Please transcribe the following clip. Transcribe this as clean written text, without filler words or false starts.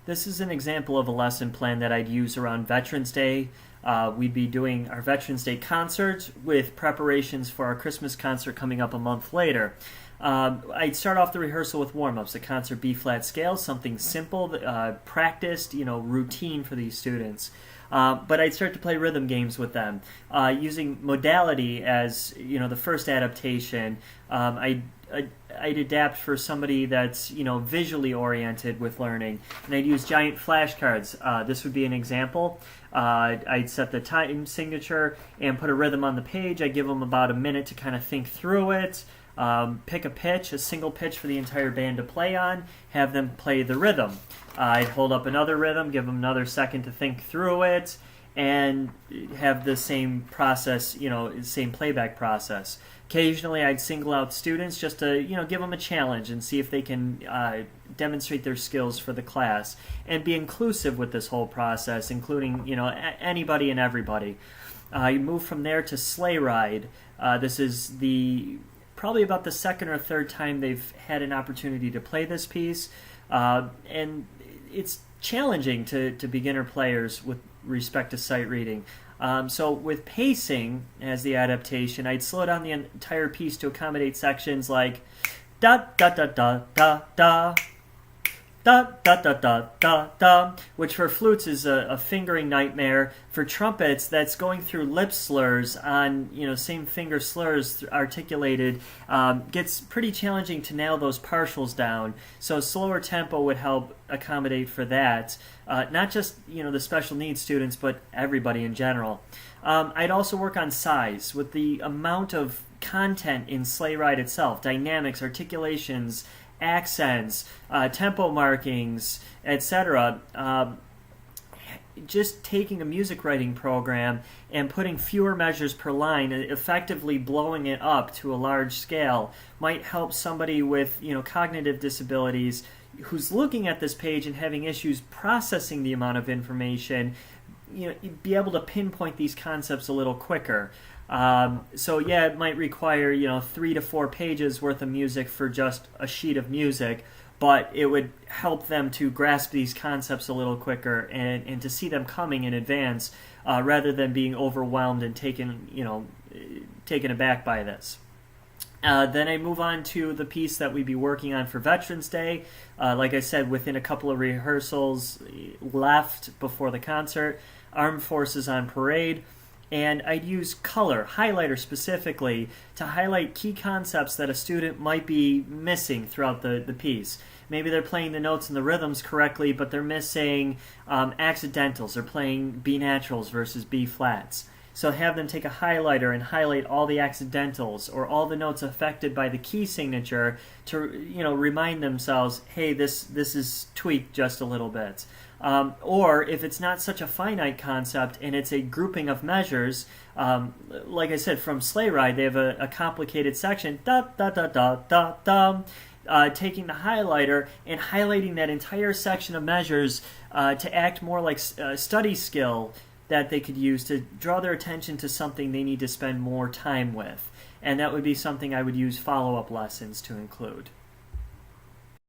This is an example of a lesson plan that I'd use around Veterans Day. We'd be doing our Veterans Day concert with preparations for our Christmas concert coming up a month later. I'd start off the rehearsal with warm-ups, the concert B-flat scale, something simple, practiced, routine for these students. But I'd start to play rhythm games with them. Using Modality as, the first adaptation, I'd adapt for somebody that's, visually oriented with learning. And I'd use giant flashcards. This would be an example. I'd set the time signature and put a rhythm on the page. I'd give them about a minute to kind of think through it. Pick a pitch, a single pitch for the entire band to play on, have them play the rhythm. I'd hold up another rhythm, give them another second to think through it, and have the same process, same playback process. Occasionally I'd single out students just to, give them a challenge and see if they can demonstrate their skills for the class, and be inclusive with this whole process, including, anybody and everybody. You move from there to Sleigh Ride. This is probably about the second or third time they've had an opportunity to play this piece, and it's challenging to beginner players with respect to sight reading. So with pacing as the adaptation, I'd slow down the entire piece to accommodate sections like da da da da da da da da da da da da, which for flutes is a fingering nightmare. For trumpets, that's going through lip slurs on, same finger slurs articulated. Gets pretty challenging to nail those partials down. So slower tempo would help accommodate for that. Not just, the special needs students, but everybody in general. I'd also work on size with the amount of content in Sleigh Ride itself, dynamics, articulations, accents, tempo markings, etc. Just taking a music writing program and putting fewer measures per line, effectively blowing it up to a large scale, might help somebody with cognitive disabilities who's looking at this page and having issues processing the amount of information, be able to pinpoint these concepts a little quicker. So yeah, it might require 3 to 4 pages worth of music for just a sheet of music, but it would help them to grasp these concepts a little quicker and to see them coming in advance, rather than being overwhelmed and taken aback by this. Then I move on to the piece that we'd be working on for Veterans Day. Like I said, within a couple of rehearsals left before the concert, Armed Forces on Parade. And I'd use color, highlighter specifically, to highlight key concepts that a student might be missing throughout the piece. Maybe they're playing the notes and the rhythms correctly, but they're missing accidentals. They're playing B naturals versus B flats. So have them take a highlighter and highlight all the accidentals or all the notes affected by the key signature to remind themselves, hey, this is tweaked just a little bit. Or if it's not such a finite concept and it's a grouping of measures, like I said, from Sleigh Ride, they have a complicated section, da da da da da da. Taking the highlighter and highlighting that entire section of measures to act more like study skill that they could use to draw their attention to something they need to spend more time with. And that would be something I would use follow-up lessons to include.